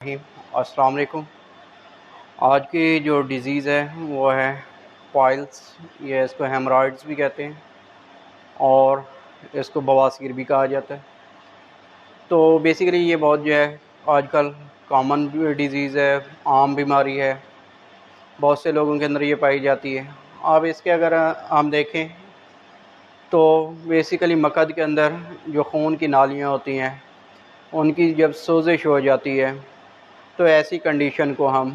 अस्सलाम वालेकुम। आज की जो डिज़ीज़ है वो है पाइल्स, ये इसको हेमरॉइड्स भी कहते हैं और इसको बवासीर भी कहा जाता है। तो बेसिकली ये बहुत जो है आजकल कॉमन डिज़ीज़ है, आम बीमारी है, बहुत से लोगों के अंदर ये पाई जाती है। अब इसके अगर हम देखें तो बेसिकली मकद के अंदर जो खून की नालियाँ होती हैं उनकी जब सोजिश हो जाती है तो ऐसी कंडीशन को हम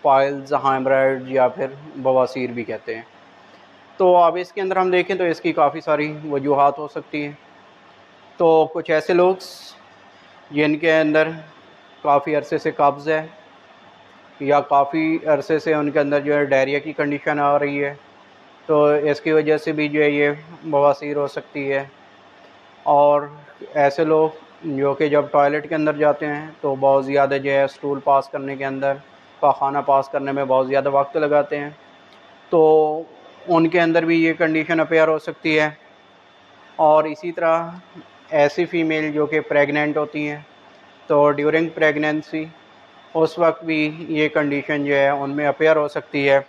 पाइल्स, हेमरॉइड्स या फिर बवासीर भी कहते हैं। तो अब इसके अंदर हम देखें तो इसकी काफ़ी सारी वजूहात हो सकती हैं। तो कुछ ऐसे लोग जिनके अंदर काफ़ी अरसे से कब्ज़ है या काफ़ी अरसे से उनके अंदर जो है डायरिया की कंडीशन आ रही है, तो इसकी वजह से भी जो है ये बवासीर हो सकती है। और ऐसे लोग जो कि जब टॉयलेट के अंदर जाते हैं तो बहुत ज़्यादा जो है स्टूल पास करने के अंदर, पाखाना पास करने में बहुत ज़्यादा वक्त लगाते हैं, तो उनके अंदर भी ये कंडीशन अपीयर हो सकती है। और इसी तरह ऐसी फ़ीमेल जो कि प्रेग्नेंट होती हैं तो ड्यूरिंग प्रेगनेंसी उस वक्त भी ये कंडीशन जो है उनमें अपीयर हो सकती है।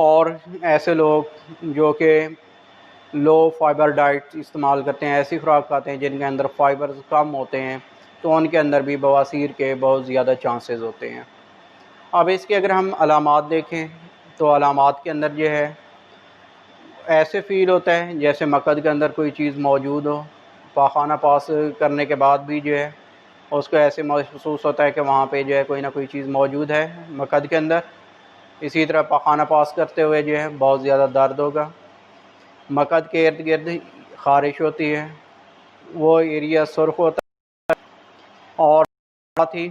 और ऐसे लोग जो कि लो फाइबर डाइट इस्तेमाल करते हैं, ऐसी खुराक खाते हैं जिनके अंदर फ़ाइबर कम होते हैं, तो उनके अंदर भी बवासीर के बहुत ज़्यादा चांसेस होते हैं। अब इसके अगर हम अलामात देखें तो अलामात के अंदर जो है ऐसे फ़ील होता है जैसे मकद के अंदर कोई चीज़ मौजूद हो। पाखाना पास करने के बाद भी जो है उसको ऐसे महसूस होता है कि वहाँ पे जो है कोई ना कोई चीज़ मौजूद है मकद के अंदर। इसी तरह पाखाना पास करते हुए जो है बहुत ज़्यादा दर्द होगा। मकद के इर्द गिर्द ख़ारिश होती है, वो एरिया सुर्ख होता है और साथ ही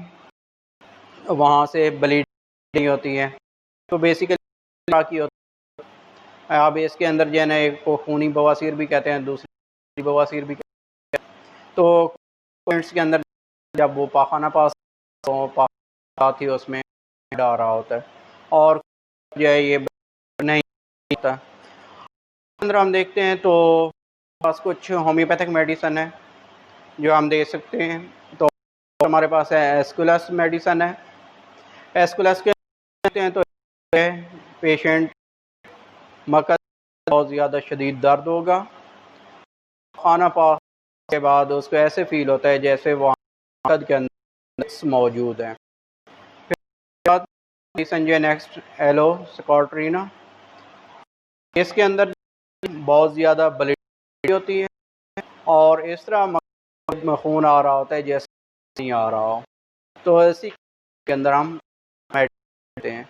वहाँ से ब्लीडिंग होती है। तो बेसिकली की होती है। अब इसके अंदर जो है ना एक को खूनी बवासीर भी कहते हैं, दूसरी बवासीर भी कहते हैं। तो पॉइंट्स के अंदर जब वो पाखाना पास तो साथ ही उसमें आ रहा होता है और जो है ये नहीं होता। अंदर हम देखते हैं तो पास कुछ होम्योपैथिक मेडिसन है जो हम दे सकते हैं। तो हमारे पास है एस्कुलस मेडिसन है। एस्कुलस के देखते हैं तो पेशेंट मकद बहुत ज़्यादा शदीद दर्द होगा, खाना पास के बाद उसको ऐसे फील होता है जैसे वहाँ मकद के अंदर मौजूद है। फिर संजय नेक्स्ट एलो स्कॉट्रीना, इसके अंदर बहुत ज़्यादा ब्लीडिंग होती है और इस तरह मकद में खून आ रहा होता है जैसे नहीं आ रहा हो, तो इसी के अंदर हम देते हैं।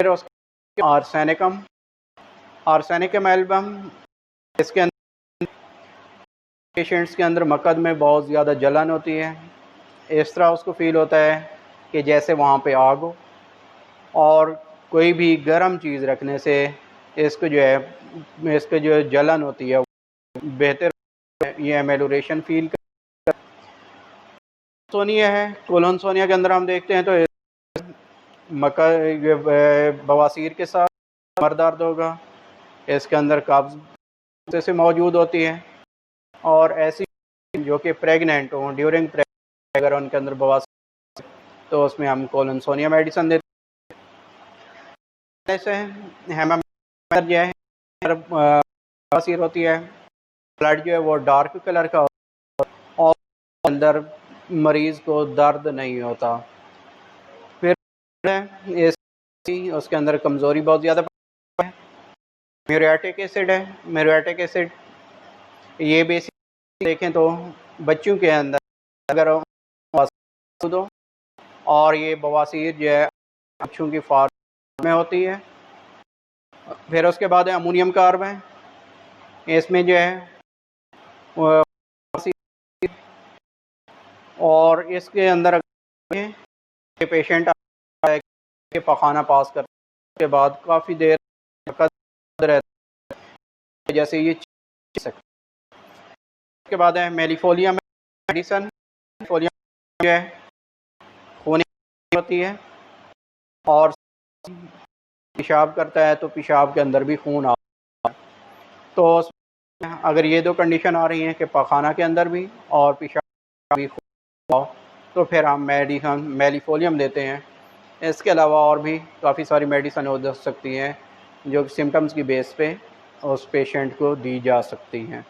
फिर उसके आर्सेनिकम एल्बम, इसके अंदर पेशेंट्स के अंदर मकद में बहुत ज़्यादा जलन होती है। इस तरह उसको फील होता है कि जैसे वहाँ पे आग हो और कोई भी गर्म चीज़ रखने से इसको जो जलन होती है बेहतर, ये एमेलुरेशन फील कर। सोनिया है, कोलन सोनिया के अंदर हम देखते हैं तो मकद बवासीर के साथ कमर दर्द होगा, इसके अंदर कब्ज़ से मौजूद होती है। और ऐसी जो कि प्रेग्नेंट हो ड्यूरिंग अगर उनके अंदर बवासीर तो उसमें हम कोलोनसोनिया मेडिसिन देते हैं। ऐसे हेमामेटर जो है बवासीर होती है, ब्लड जो है वो डार्क कलर का होता है और अंदर मरीज़ को दर्द नहीं होता। फिर उसके अंदर कमज़ोरी बहुत ज़्यादा है। म्यूरियाटिक एसिड है, म्यूरियाटिक एसिड ये बेसिक देखें तो बच्चों के अंदर अगर दो और ये बवासीर जो है बच्चों की फार्म में होती है। फिर उसके बाद है अमोनियम कार्ब, इसमें जो है और इसके अंदर पेशेंट के पखाना पास करने के बाद काफ़ी देर रहता है जैसे ये के बाद है मेलिफोलियम मेडिसन, जो है खूनी होती है और पेशाब करता है तो पेशाब के अंदर भी खून आता है। तो अगर ये दो कंडीशन आ रही हैं कि पखाना के अंदर भी और पेशाब भी खून, तो फिर हम मेडिसन मेलिफोलियम देते हैं। इसके अलावा और भी काफ़ी सारी मेडिसन हो सकती हैं जो सिम्टम्स की बेस पे उस पेशेंट को दी जा सकती हैं।